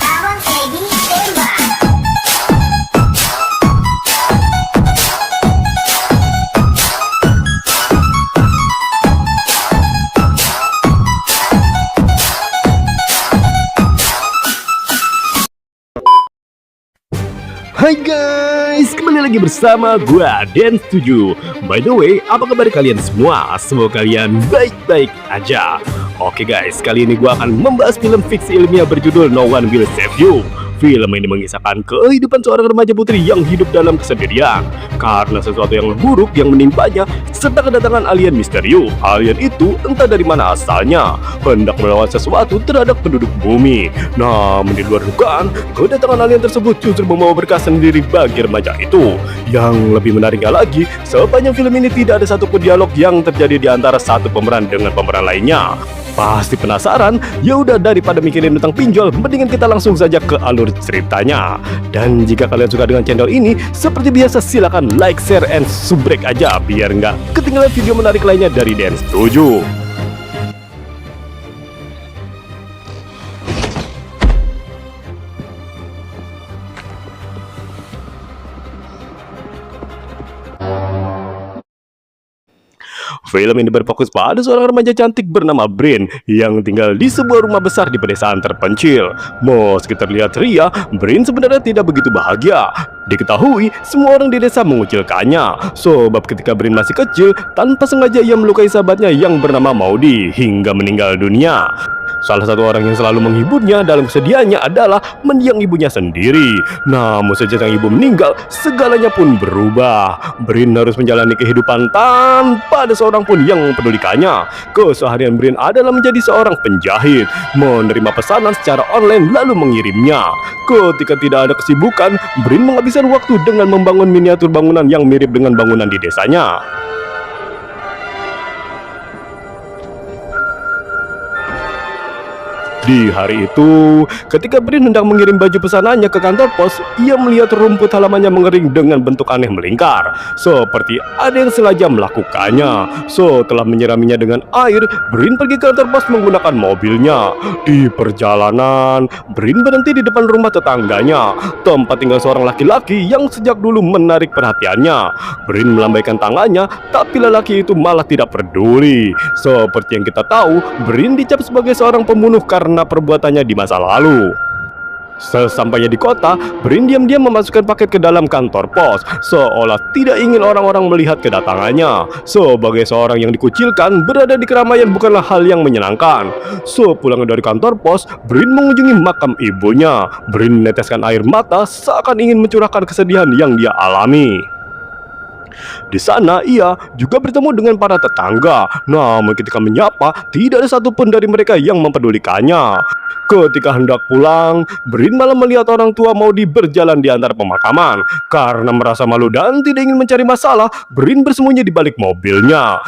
Abang Teddy tembak. Hai guys, kembali lagi bersama gua Dan7. By the way, apa kabar kalian semua? Semoga kalian baik-baik aja. Oke guys, kali ini gua akan membahas film fiksi ilmiah berjudul No One Will Save You. Film ini mengisahkan kehidupan seorang remaja putri yang hidup dalam kesendirian karena sesuatu yang buruk yang menimpanya serta kedatangan alien misterius. Alien itu entah dari mana asalnya, hendak melawan sesuatu terhadap penduduk bumi. Namun di luar dugaan, kedatangan alien tersebut justru membawa berkah sendiri bagi remaja itu. Yang lebih menariknya lagi, sepanjang film ini tidak ada satupun dialog yang terjadi di antara satu pemeran dengan pemeran lainnya. Pasti penasaran? Ya udah, daripada mikirin tentang pinjol, mendingan kita langsung saja ke alur ceritanya. Dan jika kalian suka dengan channel ini, seperti biasa silakan like, share, and subrek aja biar nggak ketinggalan video menarik lainnya dari Dan7. Film ini berfokus pada seorang remaja cantik bernama Brin yang tinggal di sebuah rumah besar di pedesaan terpencil. Meski terlihat ceria, Brin sebenarnya tidak begitu bahagia. Diketahui, semua orang di desa mengucilkannya. Sebab ketika Brin masih kecil, tanpa sengaja ia melukai sahabatnya yang bernama Maudie hingga meninggal dunia. Salah satu orang yang selalu menghiburnya dalam kesedihannya adalah mendiang ibunya sendiri. Namun sejak sang ibu meninggal, segalanya pun berubah. Brin harus menjalani kehidupan tanpa ada seorang pun yang mempedulikannya. Keseharian Brin adalah menjadi seorang penjahit, menerima pesanan secara online lalu mengirimnya. Ketika tidak ada kesibukan, Brin menghabiskan waktu dengan membangun miniatur bangunan yang mirip dengan bangunan di desanya. Di hari itu, ketika Brin hendak mengirim baju pesanannya ke kantor pos, ia melihat rumput halamannya mengering dengan bentuk aneh melingkar, seperti ada yang sengaja melakukannya. Setelah menyiraminya dengan air, Brin pergi ke kantor pos menggunakan mobilnya. Di perjalanan, Brin berhenti di depan rumah tetangganya, tempat tinggal seorang laki-laki yang sejak dulu menarik perhatiannya. Brin melambaikan tangannya, tapi lelaki itu malah tidak peduli. Seperti yang kita tahu, Brin dicap sebagai seorang pembunuh karena perbuatannya di masa lalu. Sesampainya di kota, Brin diam-diam memasukkan paket ke dalam kantor pos, seolah tidak ingin orang-orang melihat kedatangannya. Sebagai seorang yang dikucilkan, berada di keramaian bukanlah hal yang menyenangkan. Sepulang dari kantor pos, Brin mengunjungi makam ibunya. Brin meneteskan air mata seakan ingin mencurahkan kesedihan yang dia alami. Di sana ia juga bertemu dengan para tetangga. Namun ketika menyapa, tidak ada satupun dari mereka yang mempedulikannya. Ketika hendak pulang, Brin malah melihat orang tua Maudie berjalan di antara pemakaman. Karena merasa malu dan tidak ingin mencari masalah, Brin bersembunyi di balik mobilnya.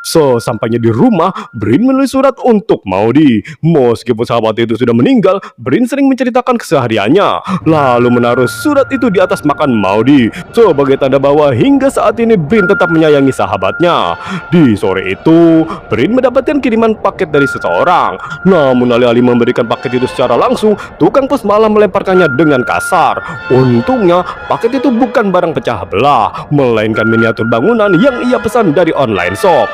Sampainya di rumah, Brin menulis surat untuk Maudie. Meskipun sahabat itu sudah meninggal, Brin sering menceritakan kesehariannya, lalu menaruh surat itu di atas makam Maudie sebagai tanda bahwa hingga saat ini Brin tetap menyayangi sahabatnya. Di sore itu, Brin mendapatkan kiriman paket dari seseorang. Namun alih-alih memberikan paket itu secara langsung, tukang pos malah melemparkannya dengan kasar. Untungnya, paket itu bukan barang pecah belah, melainkan miniatur bangunan yang ia pesan dari online shop.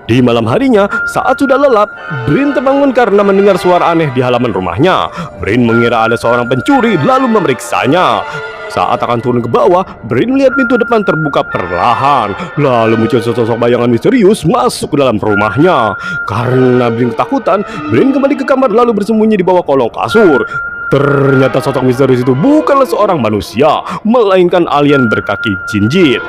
Di malam harinya, saat sudah lelap, Brin terbangun karena mendengar suara aneh di halaman rumahnya. Brin mengira ada seorang pencuri lalu memeriksanya. Saat akan turun ke bawah, Brin melihat pintu depan terbuka perlahan. Lalu muncul sosok bayangan misterius masuk ke dalam rumahnya. Karena Brin ketakutan, Brin kembali ke kamar lalu bersembunyi di bawah kolong kasur. Ternyata sosok misterius itu bukanlah seorang manusia, melainkan alien berkaki jinjit.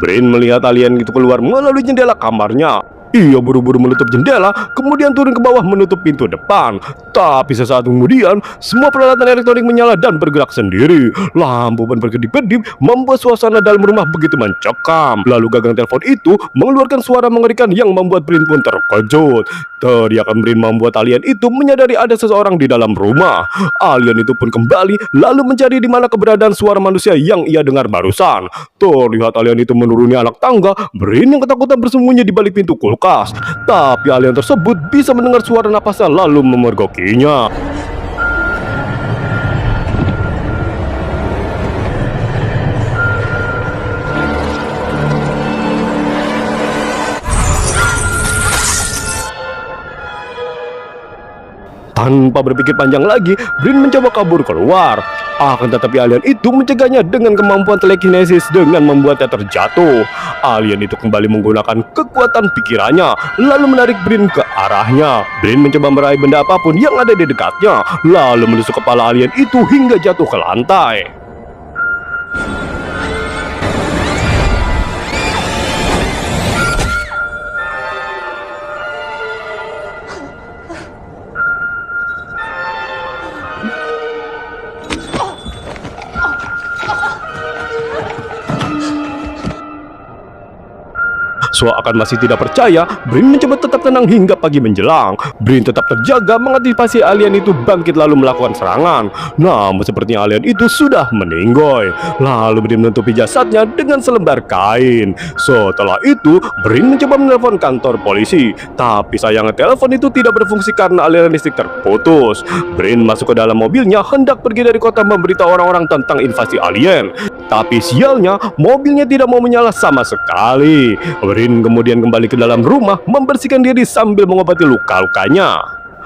Brin melihat alien itu keluar melalui jendela kamarnya. Ia buru-buru menutup jendela, kemudian turun ke bawah menutup pintu depan. Tapi sesaat kemudian, semua peralatan elektronik menyala dan bergerak sendiri. Lampu pun berkedip-kedip, membuat suasana dalam rumah begitu mencekam. Lalu gagang telepon itu mengeluarkan suara mengerikan yang membuat Brin pun terkejut. Teriakan Brin membuat alien itu menyadari ada seseorang di dalam rumah. Alien itu pun kembali, lalu mencari di mana keberadaan suara manusia yang ia dengar barusan. Terlihat alien itu menuruni anak tangga. Brin yang ketakutan bersembunyi di balik pintu kulkas. Tapi alien tersebut bisa mendengar suara napasnya lalu memergokinya. Tanpa berpikir panjang lagi, Brin mencoba kabur keluar. Akan tetapi alien itu mencegahnya dengan kemampuan telekinesis dengan membuatnya terjatuh. Alien itu kembali menggunakan kekuatan pikirannya, lalu menarik Brin ke arahnya. Brin mencoba meraih benda apapun yang ada di dekatnya, lalu menusuk kepala alien itu hingga jatuh ke lantai. Seakan masih tidak percaya, Brin mencoba tetap tenang hingga pagi menjelang. Brin tetap terjaga mengantisipasi alien itu bangkit lalu melakukan serangan. Namun sepertinya alien itu sudah meninggoy. Lalu Brin menutupi jasadnya dengan selembar kain. Setelah itu, Brin mencoba menelpon kantor polisi. Tapi sayangnya telepon itu tidak berfungsi karena aliran listrik terputus. Brin masuk ke dalam mobilnya hendak pergi dari kota memberitahu orang-orang tentang invasi alien. Tapi sialnya, mobilnya tidak mau menyala sama sekali. Brin kemudian kembali ke dalam rumah membersihkan diri sambil mengobati luka-lukanya.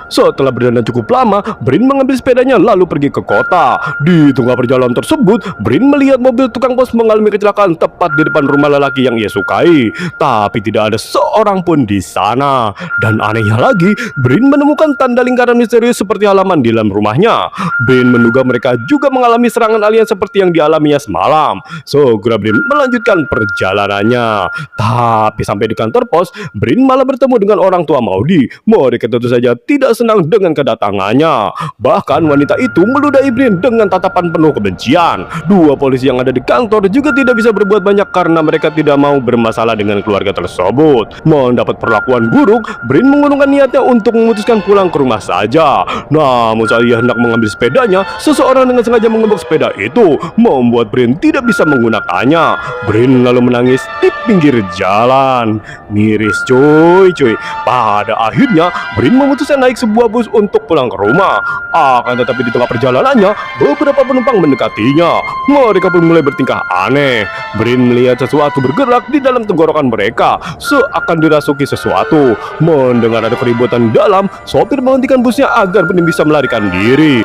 Setelah berdandan cukup lama, Brin mengambil sepedanya lalu pergi ke kota. Di tengah perjalanan tersebut, Brin melihat mobil tukang pos mengalami kecelakaan tepat di depan rumah lelaki yang ia sukai. Tapi tidak ada seorang pun di sana. Dan anehnya lagi, Brin menemukan tanda lingkaran misterius seperti halaman di dalam rumahnya. Brin menduga mereka juga mengalami serangan alien seperti yang dialaminya semalam. Segera Brin melanjutkan perjalanannya. Tapi sampai di kantor pos, Brin malah bertemu dengan orang tua Maudie. Mereka tentu saja tidak senang dengan kedatangannya. Bahkan wanita itu meludahi Brin dengan tatapan penuh kebencian. Dua polisi yang ada di kantor juga tidak bisa berbuat banyak karena mereka tidak mau bermasalah dengan keluarga tersebut. Mendapat perlakuan buruk, Brin mengurungkan niatnya untuk memutuskan pulang ke rumah saja. Namun saat ia hendak mengambil sepedanya, seseorang dengan sengaja mengebuk sepeda itu, membuat Brin tidak bisa menggunakannya. Brin lalu menangis di pinggir jalan. Miris cuy. Pada akhirnya, Brin memutuskan naik sebuah bus untuk pulang ke rumah. Akan tetapi di tengah perjalanannya, beberapa penumpang mendekatinya. Mereka pun mulai bertingkah aneh. Brin melihat sesuatu bergerak di dalam tenggorokan mereka, seakan dirasuki sesuatu. Mendengar ada keributan dalam, sopir menghentikan busnya agar Brin bisa melarikan diri.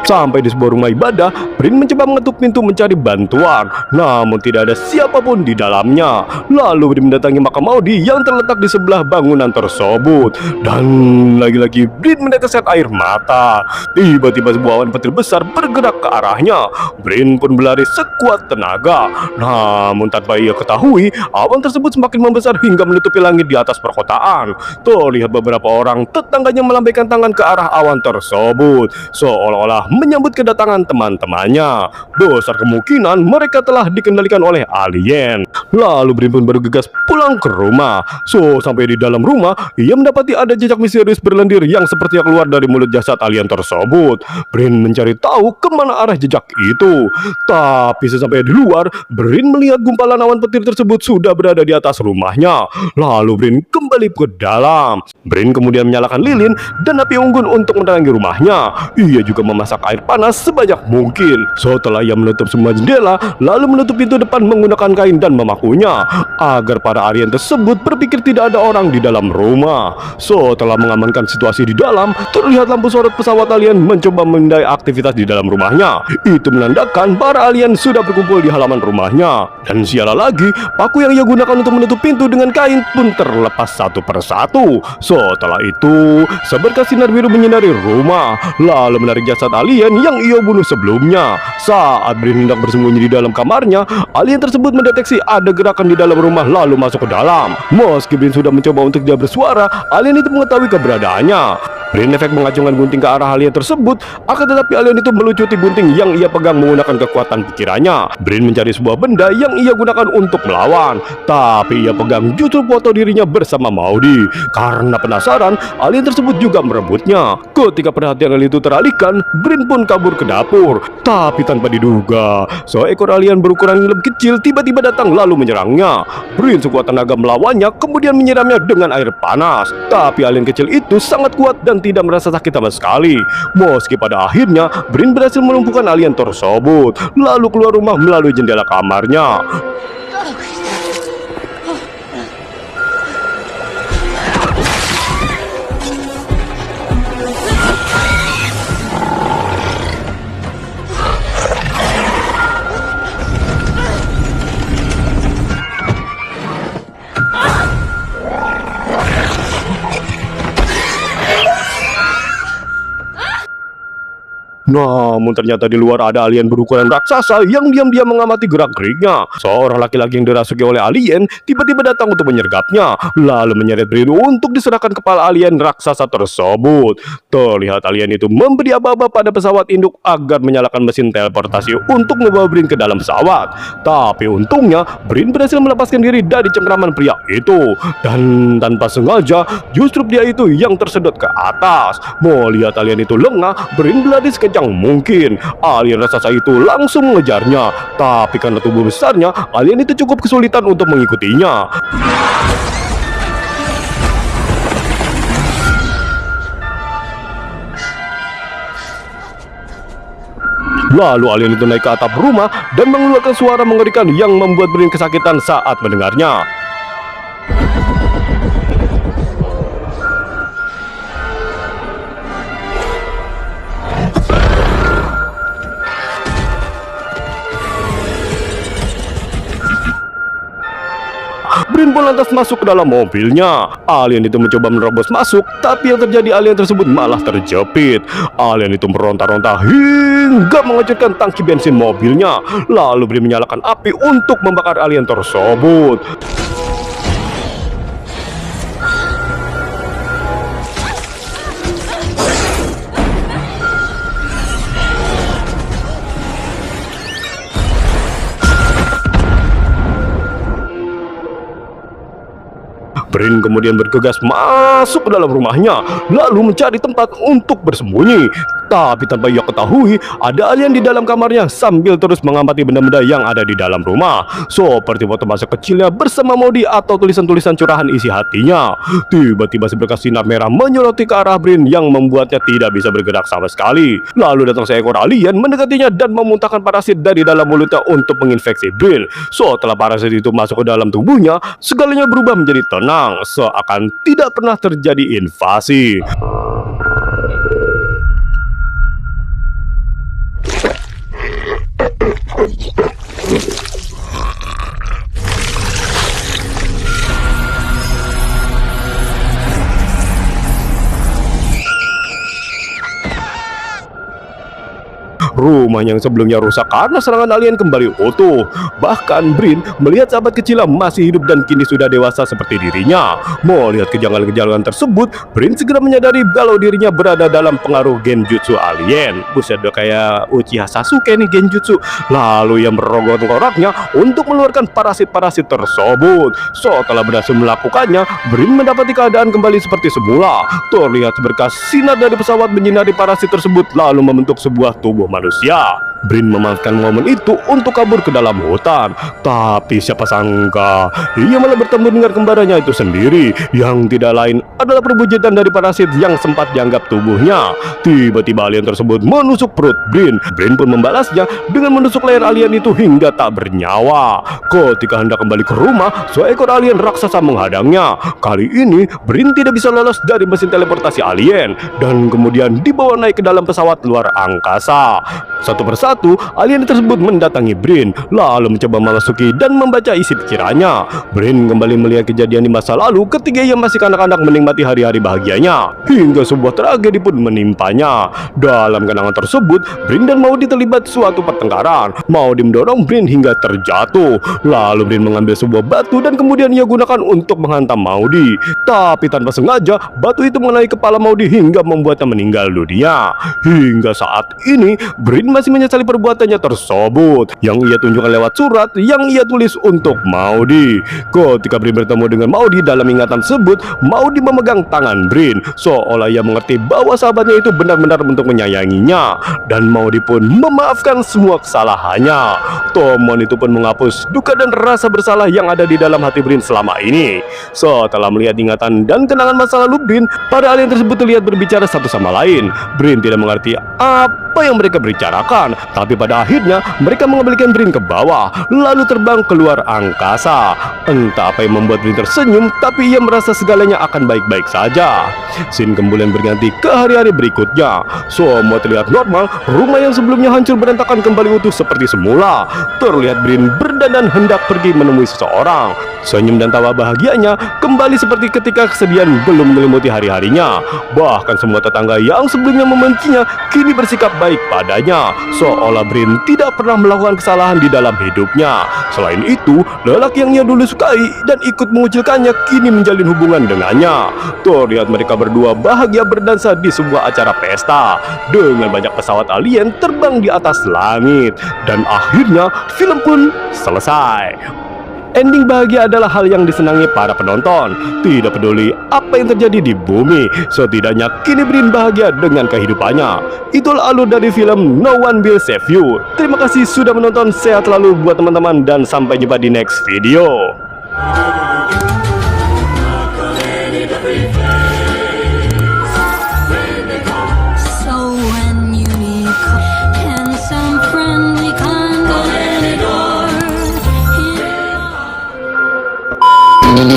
Sampai di sebuah rumah ibadah, Brin mencoba mengetuk pintu mencari bantuan, namun tidak ada siapapun di dalamnya. Lalu Brin mendatangi makam Maudie yang terletak di sebelah bangunan tersebut. Dan lagi-lagi Brin menetesan air mata. Tiba-tiba sebuah awan petir besar bergerak ke arahnya. Brin pun berlari sekuat tenaga. Namun tanpa ia ketahui, awan tersebut semakin membesar hingga menutupi langit di atas perkotaan. Terlihat beberapa orang tetangganya melambaikan tangan ke arah awan tersebut, seolah-olah menyambut kedatangan teman-temannya. Besar kemungkinan mereka telah dikendalikan oleh alien. Lalu Brin pun bergegas pulang ke rumah. Sampai di dalam rumah, ia mendapati ada jejak misterius berlendir yang sepertinya keluar dari mulut jasad alien tersebut. Brin mencari tahu kemana arah jejak itu. Tapi sesampai di luar, Brin melihat gumpalan awan petir tersebut sudah berada di atas rumahnya. Lalu Brin kembali ke dalam. Brin kemudian menyalakan lilin dan api unggun untuk menerangi rumahnya. Ia juga memasak air panas sebanyak mungkin. Setelah ia menutup semua jendela, lalu menutup pintu depan menggunakan kain dan memakunya agar para alien tersebut berpikir tidak ada orang di dalam rumah. Setelah mengamankan situasi di dalam, terlihat lampu sorot pesawat alien mencoba memindai aktivitas di dalam rumahnya. Itu menandakan para alien sudah berkumpul di halaman rumahnya. Dan sialah lagi, paku yang ia gunakan untuk menutup pintu dengan kain pun terlepas satu persatu. Setelah itu, seberkas sinar biru menyinari rumah, lalu menarik jasad alien yang ia bunuh sebelumnya. Saat Brin hendak bersembunyi di dalam kamarnya, alien tersebut mendeteksi ada gerakan di dalam rumah lalu masuk ke dalam. Meski Brin sudah mencoba untuk tidak bersuara, alien itu mengetahui keberadaannya. Brin efek mengacungkan gunting ke arah alien tersebut, akan tetapi alien itu melucuti gunting yang ia pegang menggunakan kekuatan pikirannya. Brin mencari sebuah benda yang ia gunakan untuk melawan, tapi ia pegang justru foto dirinya bersama Maudie. Karena penasaran, alien tersebut juga merebutnya. Ketika perhatian alien itu teralihkan, Brin pun kabur ke dapur. Tapi tanpa diduga, seekor alien berukuran yang lebih kecil tiba-tiba datang lalu menyerangnya. Brin sekuat tenaga melawannya, kemudian menyiramnya dengan air panas. Tapi alien kecil itu sangat kuat dan tidak merasa sakit sama sekali. Meski pada akhirnya Brin berhasil melumpuhkan alien tersebut, lalu keluar rumah melalui jendela kamarnya. Namun ternyata di luar ada alien berukuran raksasa yang diam-diam mengamati gerak-geriknya. Seorang laki-laki yang dirasuki oleh alien tiba-tiba datang untuk menyergapnya, lalu menyeret Brin untuk diserahkan kepala alien raksasa tersebut. Terlihat alien itu memberi aba-aba pada pesawat induk agar menyalakan mesin teleportasi untuk membawa Brin ke dalam pesawat. Tapi untungnya Brin berhasil melepaskan diri dari cengkraman pria itu, dan tanpa sengaja justru dia itu yang tersedot ke atas. Melihat alien itu lengah, Brin berlari sekejap mungkin. Alien raksasa itu langsung mengejarnya, tapi karena tubuh besarnya, alien itu cukup kesulitan untuk mengikutinya. Lalu alien itu naik ke atap rumah dan mengeluarkan suara mengerikan yang membuat Brin kesakitan saat mendengarnya. Brin pun lantas masuk ke dalam mobilnya. Alien itu mencoba menerobos masuk, tapi yang terjadi alien tersebut malah terjepit. Alien itu meronta-ronta hingga menghancurkan tangki bensin mobilnya. Lalu Brin menyalakan api untuk membakar alien tersebut. Brin kemudian bergegas masuk ke dalam rumahnya, lalu mencari tempat untuk bersembunyi. Tapi tanpa ia ketahui, ada alien di dalam kamarnya sambil terus mengamati benda-benda yang ada di dalam rumah, seperti foto masa kecilnya bersama Maudie atau tulisan-tulisan curahan isi hatinya. Tiba-tiba seberkas sinar merah menyoroti ke arah Brin yang membuatnya tidak bisa bergerak sama sekali. Lalu datang seekor alien mendekatinya dan memuntahkan parasit dari dalam mulutnya untuk menginfeksi Brin. Setelah parasit itu masuk ke dalam tubuhnya, segalanya berubah menjadi tenang, seakan tidak pernah terjadi invasi. Rumah yang sebelumnya rusak karena serangan alien kembali utuh. Bahkan Brin melihat sahabat kecilnya masih hidup dan kini sudah dewasa seperti dirinya. Melihat kejanggalan-kejanggalan tersebut, Brin segera menyadari kalau dirinya berada dalam pengaruh genjutsu alien. Buset, udah kayak Uchiha Sasuke nih genjutsu. Lalu ia merogoh tengkoraknya untuk mengeluarkan parasit-parasit tersebut. Setelah berhasil melakukannya, Brin mendapati keadaan kembali seperti semula. Terlihat seberkas sinar dari pesawat menyinari parasit tersebut lalu membentuk sebuah tubuh manusia. Brin memanfaatkan momen itu untuk kabur ke dalam hutan. Tapi siapa sangka ia malah bertemu dengan kembarannya itu sendiri, yang tidak lain adalah perwujudan dari parasit yang sempat dianggap tubuhnya. Tiba-tiba alien tersebut menusuk perut Brin. Brin pun membalasnya dengan menusuk leher alien itu hingga tak bernyawa. Ketika hendak kembali ke rumah, seekor alien raksasa menghadangnya. Kali ini Brin tidak bisa lolos dari mesin teleportasi alien dan kemudian dibawa naik ke dalam pesawat luar angkasa. Satu persatu alien tersebut mendatangi Brin, lalu mencoba memasuki dan membaca isi pikirannya. Brin kembali melihat kejadian di masa lalu ketika ia masih kanak-kanak menikmati hari-hari bahagianya, hingga sebuah tragedi pun menimpanya. Dalam kenangan tersebut, Brin dan Maudie terlibat suatu pertengkaran. Maudie mendorong Brin hingga terjatuh, lalu Brin mengambil sebuah batu dan kemudian ia gunakan untuk menghantam Maudie. Tapi tanpa sengaja, batu itu mengenai kepala Maudie hingga membuatnya meninggal dunia. Hingga saat ini, Brin masih menyesali perbuatannya tersebut, yang ia tunjukkan lewat surat yang ia tulis untuk Maudie. Ketika Brin bertemu dengan Maudie dalam ingatan tersebut, Maudie memegang tangan Brin, seolah ia mengerti bahwa sahabatnya itu benar-benar untuk menyayanginya, dan Maudie pun memaafkan semua kesalahannya. Temuan itu pun menghapus duka dan rasa bersalah yang ada di dalam hati Brin selama ini. Setelah melihat ingatan dan kenangan masa lalu Brin, para alien tersebut terlihat berbicara satu sama lain. Brin tidak mengerti apa yang mereka bicarakan, tapi pada akhirnya mereka mengembalikan Brin ke bawah, lalu terbang keluar angkasa. Entah apa yang membuat Brin tersenyum, tapi ia merasa segalanya akan baik-baik saja. Scene kemudian berganti ke hari-hari berikutnya. Semua terlihat normal, rumah yang sebelumnya hancur berantakan kembali utuh seperti semula. Terlihat Brin berdandan hendak pergi menemui seseorang. Senyum dan tawa bahagianya kembali seperti ketika kesedihan belum menyelimuti hari-harinya. Bahkan semua tetangga yang sebelumnya membencinya kini bersikap baik padanya, seolah Brin tidak pernah melakukan kesalahan di dalam hidupnya. Selain itu, lelaki yang ia dulu sukai dan ikut mengucilkannya kini menjalin hubungan dengannya. Terlihat mereka berdua bahagia berdansa di sebuah acara pesta dengan banyak pesawat alien terbang di atas langit. Dan akhirnya film pun selesai. Ending bahagia adalah hal yang disenangi para penonton. Tidak peduli apa yang terjadi di bumi, setidaknya kini Brin bahagia dengan kehidupannya. Itulah alur dari film No One Will Save You. Terima kasih sudah menonton, sehat selalu buat teman-teman dan sampai jumpa di next video. So when you need handsome, friendly, kind of any door, Don't